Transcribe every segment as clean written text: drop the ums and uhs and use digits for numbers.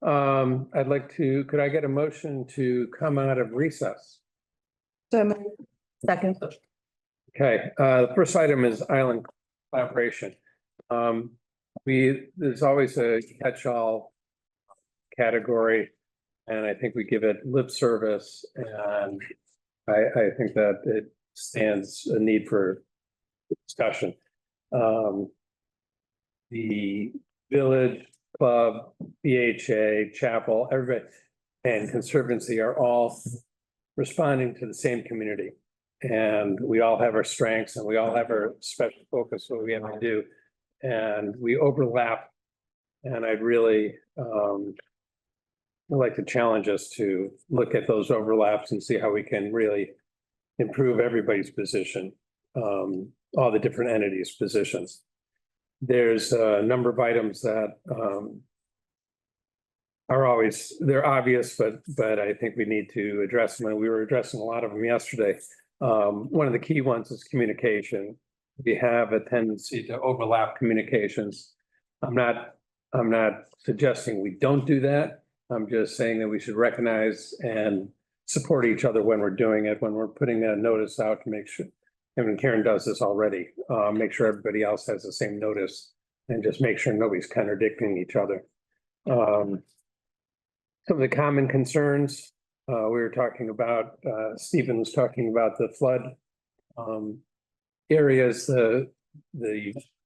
I'd like to, could I get a motion to come out of recess? So second. Okay, the first item is island collaboration. There's always a catch-all category, and I think we give it lip service, and I think that it stands a need for discussion. The village, club, BHA, chapel, everybody, and conservancy are all responding to the same community. And we all have our strengths and we all have our special focus, what we have to do. And we overlap. And I'd really like to challenge us to look at those overlaps and see how we can really improve everybody's position, all the different entities' positions. There's a number of items that they're obvious, but I think we need to address them. And we were addressing a lot of them yesterday. One of the key ones is communication. We have a tendency to overlap communications. I'm not suggesting we don't do that. I'm just saying that we should recognize and support each other when we're doing it, when we're putting a notice out to make sure, and Karen does this already, make sure everybody else has the same notice and just make sure nobody's contradicting each other. Some of the common concerns, we were talking about, Stephen was talking about the flood areas, the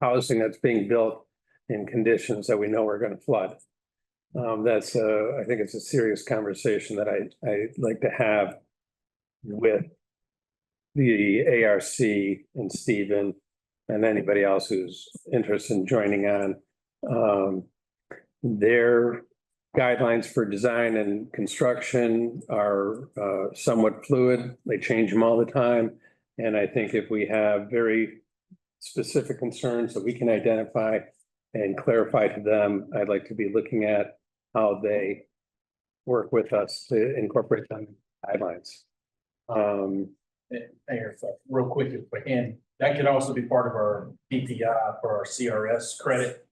housing that's being built in conditions that we know are going to flood. That's I think it's a serious conversation that I'd like to have with the ARC and Stephen and anybody else who's interested in joining on. Their guidelines for design and construction are somewhat fluid. They change them all the time. And I think if we have very specific concerns that we can identify and clarify to them, I'd like to be looking at how they work with us to incorporate them in guidelines. Mayor, real quick, if we can, that could also be part of our PPI for our CRS credit.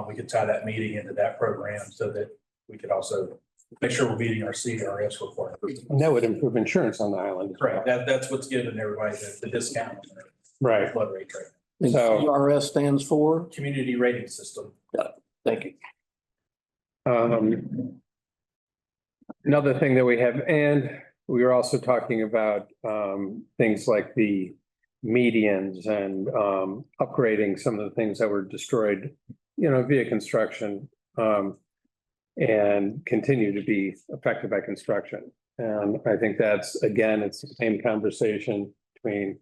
We could tie that meeting into that program so that we could also make sure we're meeting our CRS requirements. And that would improve insurance on the island. Correct. That's what's giving everybody the discount. On their Right. flood rate trade. And So- CRS stands for? Community rating system. Thank you. Another thing that we have, and we were also talking about things like the medians and upgrading some of the things that were destroyed, via construction, and continue to be affected by construction. And I think that's, again, it's the same conversation between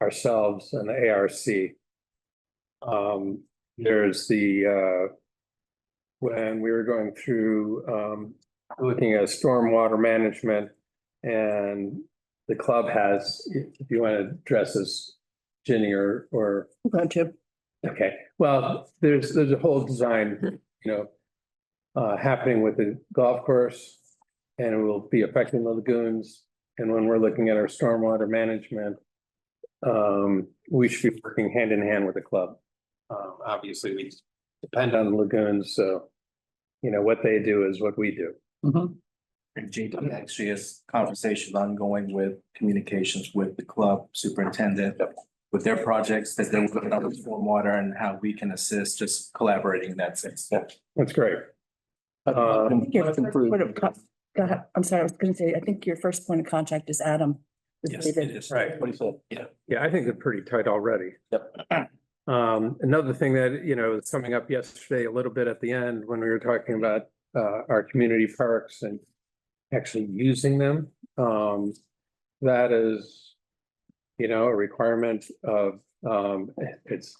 ourselves and the ARC. There's when we were going through looking at stormwater management, and the club has, if you want to address this, Ginny or okay, well, there's a whole design, happening with the golf course, and it will be affecting the lagoons. And when we're looking at our stormwater management, we should be working hand in hand with the club. Obviously, we depend on the lagoons, so what they do is what we do. And JP actually has conversations ongoing with communications with the club superintendent with their projects that they're working on with stormwater and how we can assist, just collaborating in that sense. That's great. Go ahead. I'm sorry, I was going to say, I think your first point of contact is Adam. Yes, it is. Right. What do you say? Yeah. Yeah, I think they're pretty tight already. Yep. Another thing that, is coming up yesterday, a little bit at the end, when we were talking about our community parks and actually using them. That is, a requirement of, it's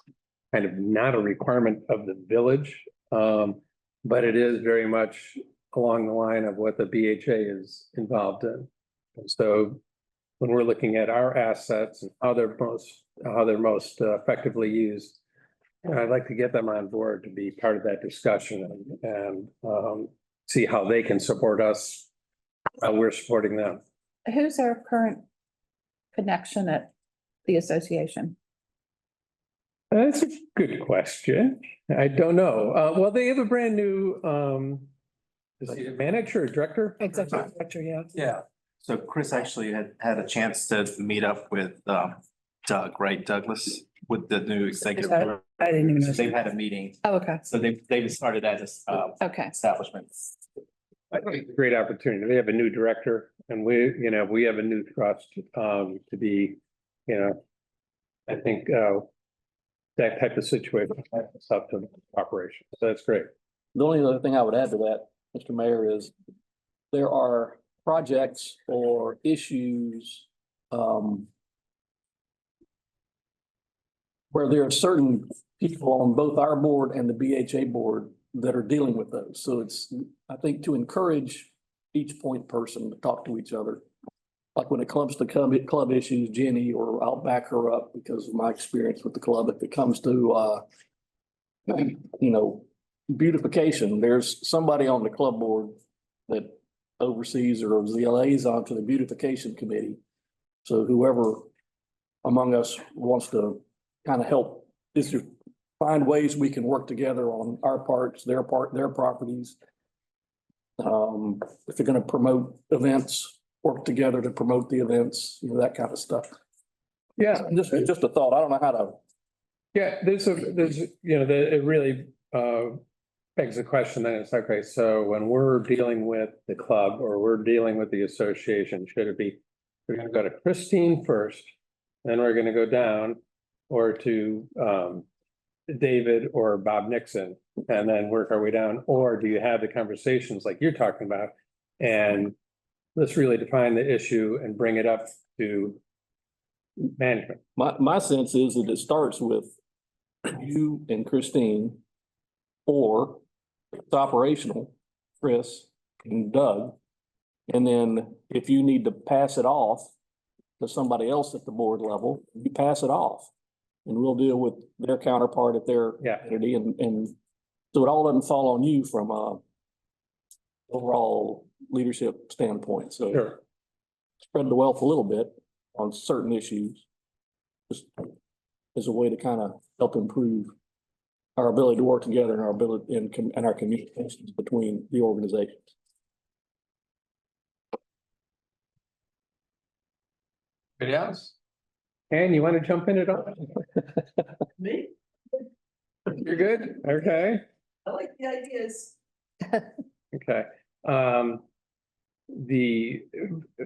kind of not a requirement of the village, but it is very much along the line of what the BHA is involved in. And so when we're looking at our assets and how they're most effectively used, I'd like to get them on board to be part of that discussion and see how they can support us while we're supporting them. Who's our current connection at the association? That's a good question. I don't know. Well, they have a brand new Is he a manager or director? Executive director, yeah. Yeah. So Chris actually had a chance to meet up with Doug, right, Douglas, with the new executive. I didn't even know. So they've had a meeting, Oh, okay, so they've started at this okay. establishment. I think it's a great opportunity. They have a new director and we have a new trust to be, I think that type of situation, it's up to operation. So that's great. The only other thing I would add to that, Mr. Mayor, is there are projects or issues where there are certain people on both our board and the BHA board that are dealing with those. So it's, I think, to encourage each point person to talk to each other. Like when it comes to club issues, Jenny, or I'll back her up because of my experience with the club. If it comes to, beautification, there's somebody on the club board that oversees or is the liaison to the beautification committee. So whoever among us wants to kind of help is to find ways we can work together on our parts, their properties. If they're going to promote events, work together to promote the events, that kind of stuff. Yeah. Just a thought. I don't know how to. Yeah, it really begs the question then it's okay, so when we're dealing with the club or we're dealing with the association, should it be, we're gonna go to Christine first, then we're gonna go down or to David or Bob Nixon and then work our way down, or do you have the conversations like you're talking about? And let's really define the issue and bring it up to management. My sense is that it starts with you and Christine, or it's operational, Chris and Doug. And then if you need to pass it off to somebody else at the board level, you pass it off. And we'll deal with their counterpart at their entity, and so it all doesn't fall on you from a overall leadership standpoint. So Sure. spread the wealth a little bit on certain issues, just as a way to kind of help improve our ability to work together and our ability and our communications between the organizations. Anybody else? And you want to jump in at all? Me? You're good? Okay, I like the ideas. okay. The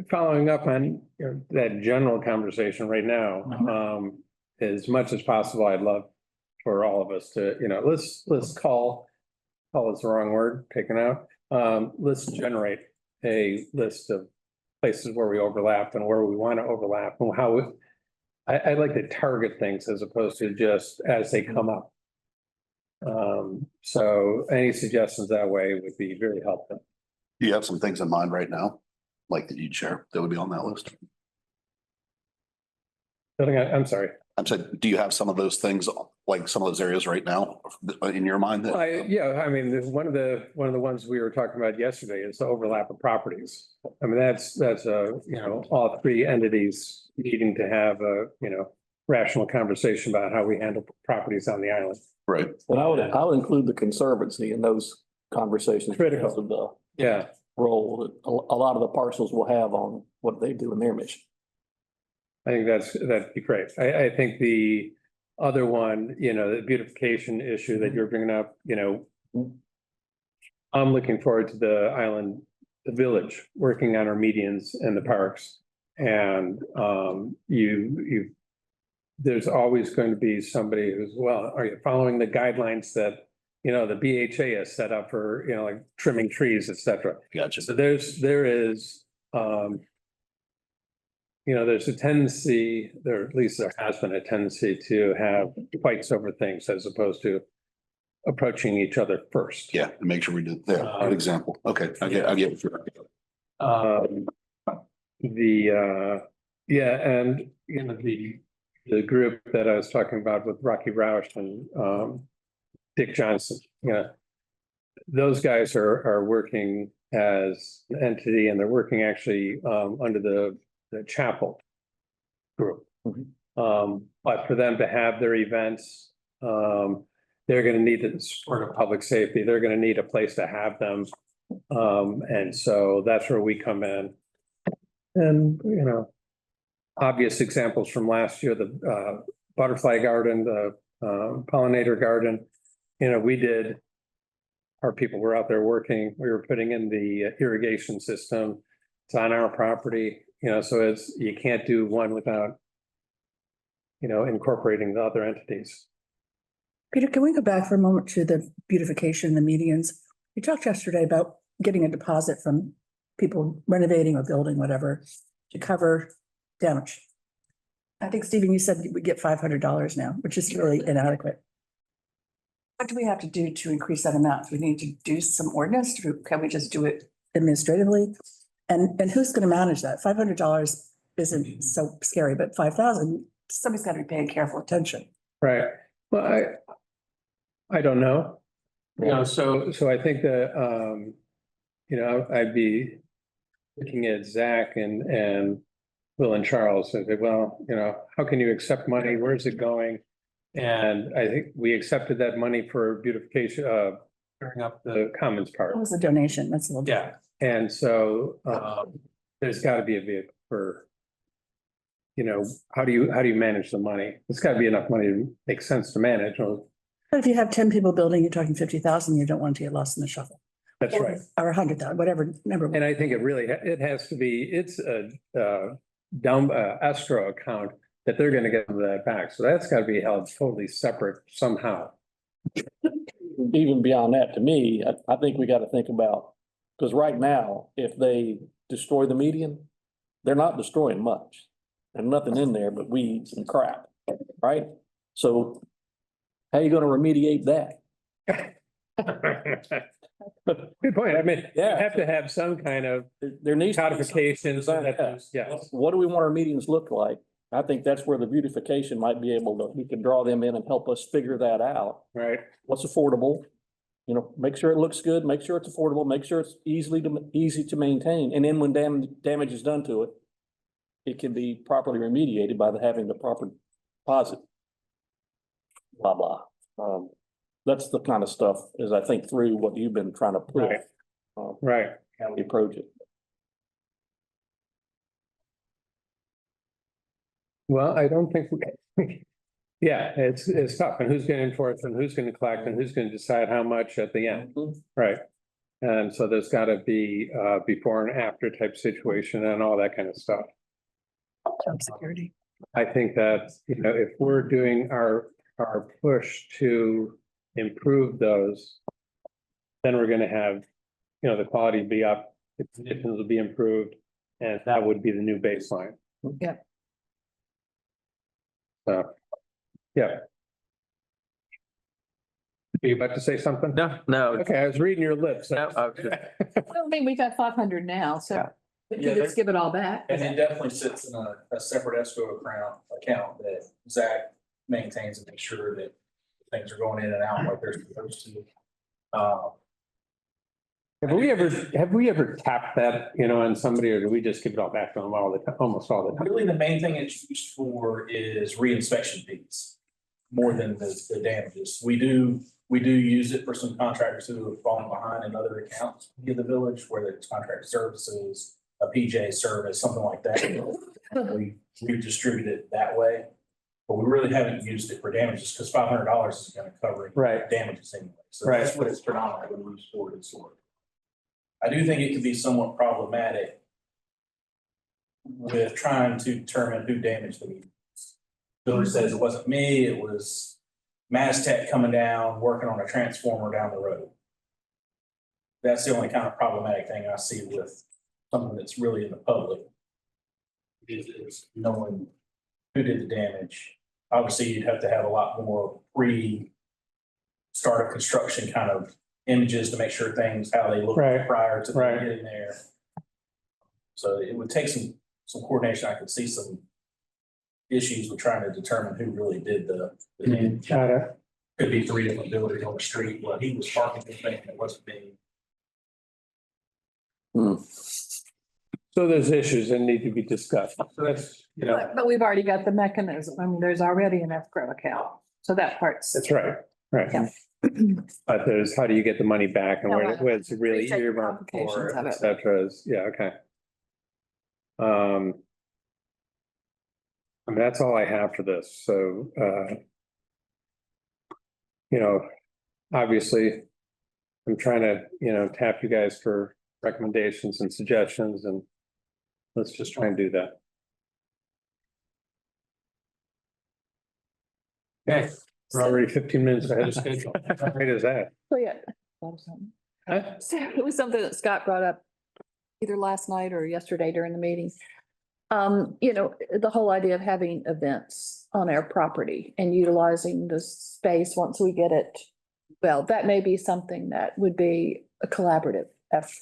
following up on that general conversation right now, as much as possible, I'd love for all of us to, let's call is the wrong word, taken out. Let's generate a list of places where we overlap and where we want to overlap and how I like to target things as opposed to just as they come up. So any suggestions that way would be very helpful. Do you have some things in mind right now, like that you'd share that would be on that list? I'm sorry. I'm saying, do you have some of those things, like some of those areas right now in your mind that? There's one of the ones we were talking about yesterday is the overlap of properties. I mean, that's all three entities needing to have a, rational conversation about how we handle properties on the island. Right. And I would include the Conservancy in those conversations. Critical. Because of the Yeah. role that a lot of the parcels will have on what they do in their mission. I think that'd be great. I think the other one, the beautification issue that you're bringing up, I'm looking forward to the island, the village, working on our medians and the parks. And there's always going to be somebody who's, well, are you following the guidelines that, the BHA has set up for, like trimming trees, et cetera. Gotcha. So there is, there's a tendency, there at least there has been a tendency to have fights over things as opposed to approaching each other first. Yeah, to make sure we do there. Good example. Okay, I get it. And the group that I was talking about with Rocky Roush and Dick Johnson, those guys are working as an entity and they're working actually under the chapel group. But for them to have their events, they're going to need the support of public safety. They're going to need a place to have them. And so that's where we come in. And, obvious examples from last year, the butterfly garden, the pollinator garden. Our people were out there working, we were putting in the irrigation system. It's on our property, so you can't do one without incorporating the other entities. Peter, can we go back for a moment to the beautification, the medians? We talked yesterday about getting a deposit from people renovating or building, whatever, to cover damage. I think, Stephen, you said we get $500 now, which is really inadequate. What do we have to do to increase that amount? Do we need to do some ordinance? Can we just do it administratively? And who's going to manage that? $500 isn't so scary, but 5,000, somebody's got to be paying careful attention. Right, well, I don't know, so I think that, I'd be looking at Zach and Will and Charles and say, well, how can you accept money? Where's it going? And I think we accepted that money for beautification, clearing up the commons part. It was a donation, that's a little. Yeah, and so there's got to be a vehicle for, how do you manage the money? It's got to be enough money to make sense to manage. Well, But if you have 10 people building, you're talking 50,000, you don't want to get lost in the shuffle. that's right. Or 100,000, whatever number. And I think it has to be, it's a down escrow account that they're gonna get that back. So that's gotta be held totally separate somehow. Even beyond that, to me, I think we got to think about, because right now, if they destroy the median, they're not destroying much. There's nothing in there but weeds and crap, right? So how are you going to remediate that? Good point. I mean, you Yeah. have to have some kind of There needs to be some codification. So design, that, yeah, What do we want our meetings look like? I think that's where the beautification might be able to, we can draw them in and help us figure that out. right. What's affordable? Make sure it looks good, make sure it's affordable, make sure it's easy to maintain. And then when damage is done to it, it can be properly remediated by having the proper deposit. Blah, blah. That's the kind of stuff as I think through what you've been trying to put, Right. Right. how we approach it. Well, I don't think yeah, it's tough. And who's gonna enforce and who's gonna collect and who's gonna decide how much at the end, right? And so there's gotta be before and after type situation and all that kind of stuff. Job security. I think that, if we're doing our push to improve those, then we're gonna have, the quality be up, the conditions will be improved, and that would be the new baseline. Yeah. So, yeah. Are you about to say something? No. Okay, I was reading your lips. No, I was just- Well, I mean, we got 500 now, so Yeah. we Yeah, can just give it all back. And it definitely sits in a separate escrow account that Zach maintains and makes sure that things are going in and out like they're supposed to. Have we ever tapped that, on somebody, or do we just give it all back to them almost all the time? Really, the main thing it's used for is reinspection fees, more than the damages. We do use it for some contractors who have fallen behind in other accounts in the village, whether it's contract services, a PJ service, something like that. We distribute it that way, but we really haven't used it for damages because $500 is going to cover Right. damages anyway. So Right. that's what it's predominantly used for. I do think it can be somewhat problematic with trying to determine who damaged the meter. Village says it wasn't me, it was Mastech coming down, working on a transformer down the road. That's the only kind of problematic thing I see with something that's really in the public. Is knowing who did the damage. Obviously, you'd have to have a lot more start of construction kind of images to make sure things, how they look Right. prior to them Right. getting there. So it would take some coordination. I could see some issues with trying to determine who really did the damage. Got it. Could be 3 different buildings on the street. Well, he was parking the thing and it wasn't me. So there's issues that need to be discussed. So that's, But we've already got the mechanism. I mean, there's already an escrow account. So that part's. that's right, right. Yeah. But there's, how do you get the money back and No, where, I where it's really appreciate the earmarked for, complications of et it. cetera, yeah, okay. I mean, that's all I have for this, so, you know, obviously, I'm trying to, tap you guys for recommendations and suggestions, and let's just try and do that. Okay, we're already 15 minutes ahead of schedule. How great is that? So, yeah. Huh? So it was something that Scott brought up either last night or yesterday during the meeting. The whole idea of having events on our property and utilizing the space once we get it. Well, that may be something that would be a collaborative effort,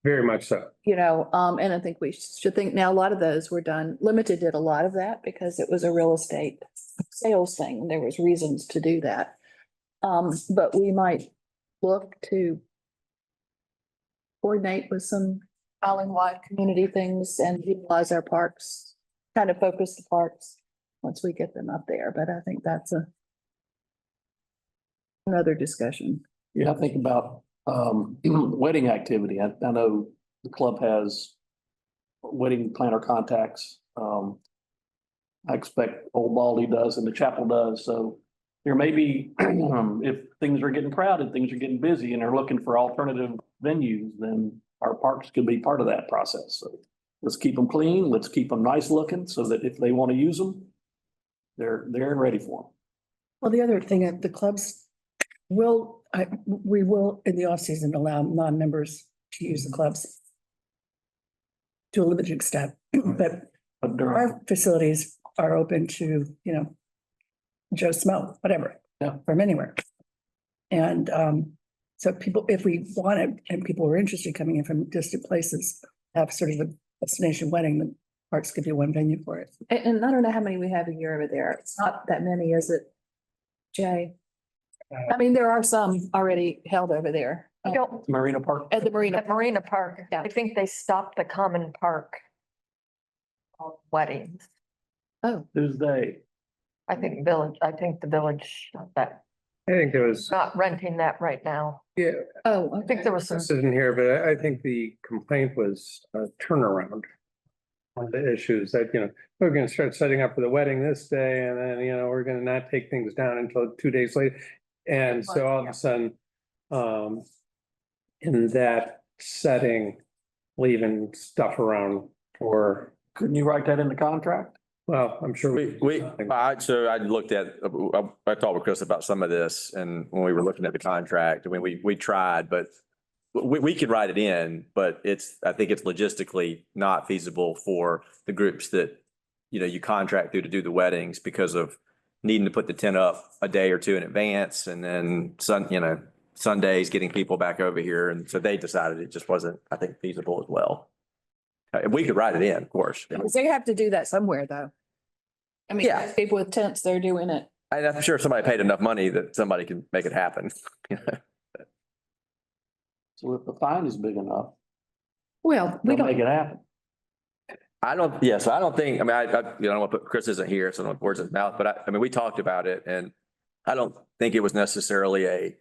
Very much so. and I think we should think now, a lot of those were done, Limited did a lot of that because it was a real estate sales thing. There was reasons to do that. But we might look to coordinate with some island-wide community things and utilize our parks, kind of focus the parks once we get them up there. But I think that's another discussion. Yeah, I think about wedding activity. I know the club has wedding planner contacts. I expect Old Baldy does and the chapel does. So there may be, if things are getting crowded, things are getting busy and they're looking for alternative venues, then our parks could be part of that process. So let's keep them clean. Let's keep them nice looking so that if they want to use them, they're ready for them. Well, the other thing, the clubs we will in the off season allow non-members to use the clubs to a limited extent, but But during, our facilities are open to, Joe Smo, whatever. Yeah. From anywhere. And so people, if we wanted, and people were interested coming in from distant places, have sort of a destination wedding, the parks could be one venue for it. And I don't know how many we have a year over there. It's not that many, is it, Jay? I mean, there are some already held over there. I don't, Marina Park. At the Marina. at Marina Park, Yeah. I think they stopped the common park weddings. Oh, Who's they? I think the village, that, I think there was, not renting that right now. yeah, oh, I think there was some, this isn't here, but I think the complaint was a turnaround on the issues that, we're gonna start setting up for the wedding this day, and then, we're gonna not take things down until 2 days later. And so all of a sudden, in that setting, leaving stuff around for, Couldn't you write that in the contract? well, I'm sure. So I looked at, I talked with Chris about some of this, and when we were looking at the contract, I mean, we tried, but we could write it in, but I think it's logistically not feasible for the groups that, you contract through to do the weddings because of needing to put the tent up a day or two in advance, and then Sundays getting people back over here. And so they decided it just wasn't, I think, feasible as well. We could write it in, of course. they have to do that somewhere, though. I mean, Yeah. people with tents, they're doing it. And I'm sure somebody paid enough money that somebody can make it happen. So if the fine is big enough, Well, we they'll make don't, it happen. So I don't think, I mean, I don't want to put, Chris isn't here, so I don't want words in his mouth, but I mean, we talked about it, and I don't think it was necessarily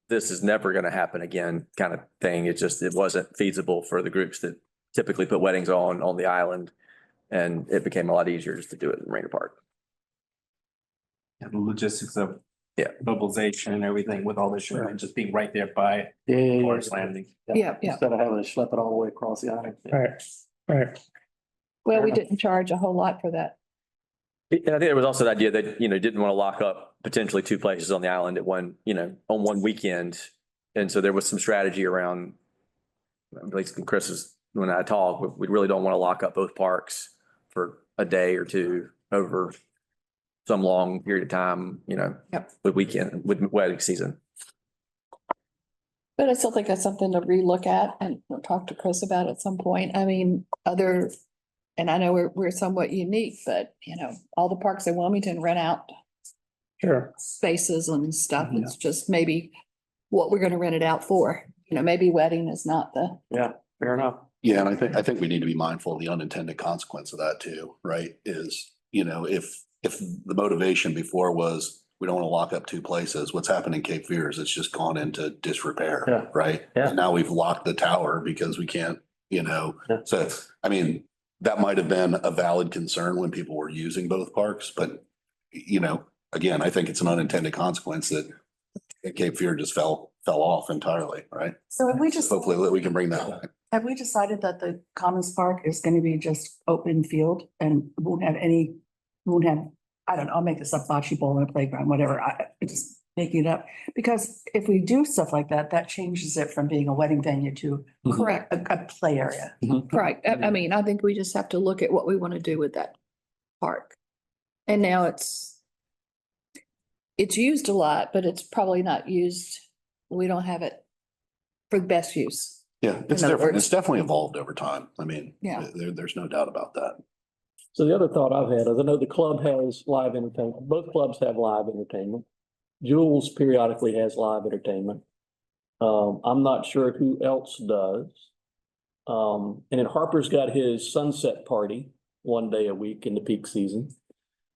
this is never going to happen again kind of thing. It wasn't feasible for the groups that typically put weddings on the island. And it became a lot easier just to do it in Marina Park. And the logistics of Yeah. mobilization and everything with all the sugar and just being right there by Yeah. Forest Landing. Yeah. Instead of having to schlep it all the way across the island. Right. well, we didn't charge a whole lot for that. And I think there was also the idea that, didn't want to lock up potentially two places on the island at on one weekend. And so there was some strategy around, at least when I talk, we really don't want to lock up both parks for a day or two over some long period of time, Yep. with wedding season. But I still think that's something to relook at and we'll talk to Chris about at some point. I mean, and I know we're somewhat unique, but all the parks in Wilmington rent out Sure. spaces and stuff. It's just maybe what we're gonna rent it out for. Maybe wedding is not the, Fair enough. Yeah, and I think we need to be mindful of the unintended consequence of that too, right? Is, if the motivation before was we don't want to lock up two places. What's happened in Cape Fear is it's just gone into disrepair, Yeah. right? Yeah. And now we've locked the tower because we can't, you know, Yeah. so, I mean, that might have been a valid concern when people were using both parks, but, you know, again, I think it's an unintended consequence that Cape Fear just fell off entirely, right? So have we just, Hopefully we can bring that back. have we decided that the Commons Park is going to be just open field and won't have any, won't have, I don't know, I'll make this up, bocce ball in a playground, whatever, I'm just making it up. Because if we do stuff like that, that changes it from being a wedding venue to Correct, a play area. right. I mean, I think we just have to look at what we want to do with that park. And now it's used a lot, but it's probably not used, we don't have it for the best use. Yeah, it's In other different. words- It's definitely evolved over time. I mean, Yeah. there's no doubt about that. So the other thought I've had is I know the club has live entertainment. Both clubs have live entertainment. Jules periodically has live entertainment. I'm not sure who else does. And then Harper's got his sunset party one day a week in the peak season.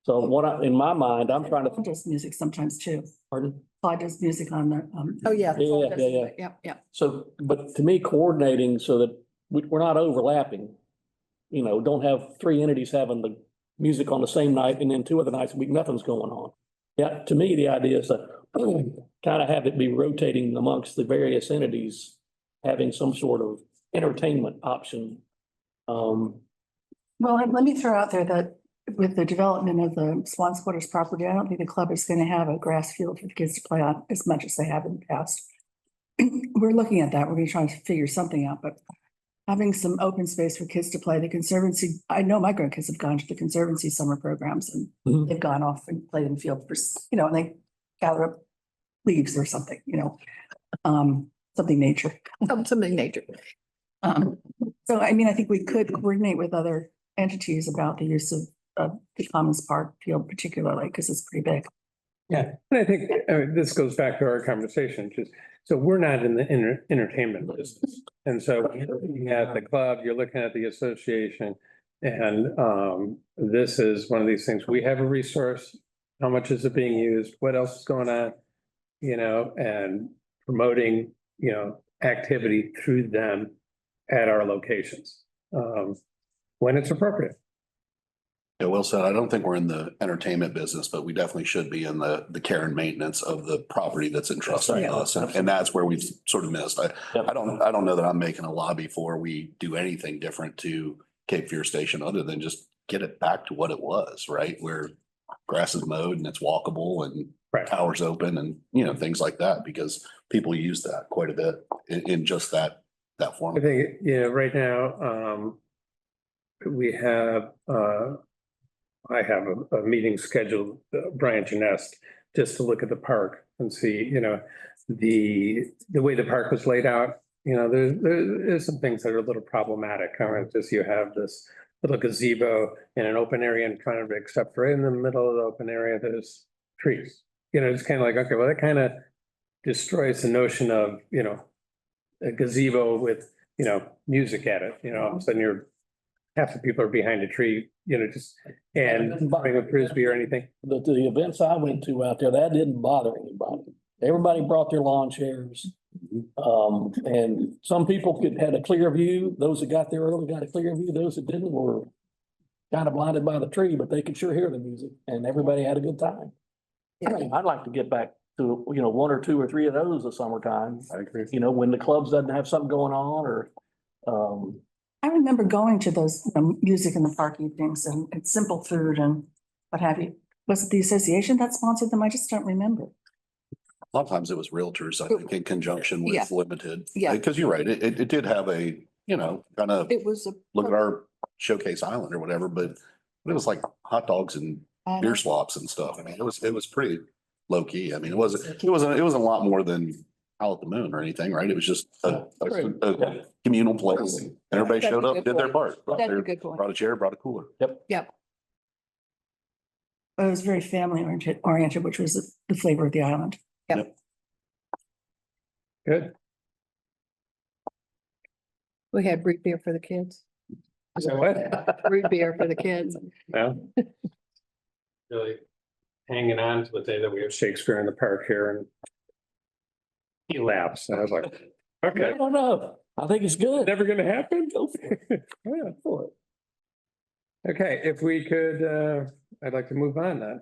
So in my mind, I'm trying Clyde to, does music sometimes too. pardon? Clyde does music on the, Oh, yeah. Yeah. Yeah. So, but to me, coordinating so that we're not overlapping. You know, don't have three entities having the music on the same night and then two other nights a week, nothing's going on. Yeah, to me, the idea is to kind of have it be rotating amongst the various entities, having some sort of entertainment option. well, let me throw out there that with the development of the Swan Squatters property, I don't think the club is going to have a grass field for the kids to play on as much as they have in the past. We're looking at that. We're going to try to figure something out, but having some open space for kids to play, the Conservancy, I know my grandkids have gone to the Conservancy summer programs and Mhm. they've gone off and played in the field for, and they gather up leaves or something, something nature. Something nature. So I mean, I think we could coordinate with other entities about the use of the Commons Park field particularly, because it's pretty big. Yeah, and I think, this goes back to our conversation, just, so we're not in the entertainment business. And so you're looking at the club, you're looking at the association, and this is one of these things, we have a resource. How much is it being used? What else is going on? And promoting, activity through them at our locations, when it's appropriate. Yeah, Will said, I don't think we're in the entertainment business, but we definitely should be in the care and maintenance of the property that's entrusted to us. And that's where we've sort of missed. I don't know that I'm making a lobby for we do anything different to Cape Fear Station other than just get it back to what it was, right? Where grass is mowed and it's walkable and Right. towers open and, things like that, because people use that quite a bit in just that I form. think, right now, we have, I have a meeting scheduled, Brian Janest, just to look at the park and see, the way the park was laid out, there's some things that are a little problematic. Just you have this little gazebo in an open area in front of it, except for in the middle of the open area, there's trees. It's kind of like, okay, well, that kind of destroys the notion of, a gazebo with, music at it, all of a sudden half the people are behind a tree, and playing a frisbee or anything. The events I went to out there, that didn't bother anybody. Everybody brought their lawn chairs. And some people had a clear view. Those that got there early got a clear view. Those that didn't were kind of blinded by the tree, but they could sure hear the music and everybody had a good time. I'd like to get back to, one or two or three of those the summertime. I agree. When the clubs doesn't have something going on or, I remember going to those music in the park evenings and simple food and what have you. Was it the association that sponsored them? I just don't remember. A lot of times it was realtors, I think, in conjunction Yeah. with Limited. Yeah. Because you're right, it did have a, kind of It was a. look at our showcase island or whatever, but it was like hot dogs and beer swaps and stuff. I mean, it was pretty low key. I mean, it wasn't a lot more than Howl at the Moon or anything, right? It was just a communal place. Everybody That's showed a up, good did their point. part. That's a good point. Brought a chair, brought a cooler. Yep. But it was very family oriented, which was the flavor of the island. Good. We had root beer for the kids. So what? Root beer for the kids. Well, Really. hanging on to the day that we have Shakespeare in the Park here and he laughs. And I was like, okay, I don't know. I think it's good. never gonna happen? Go for it. Yeah, for it. Okay, if we could, I'd like to move on then.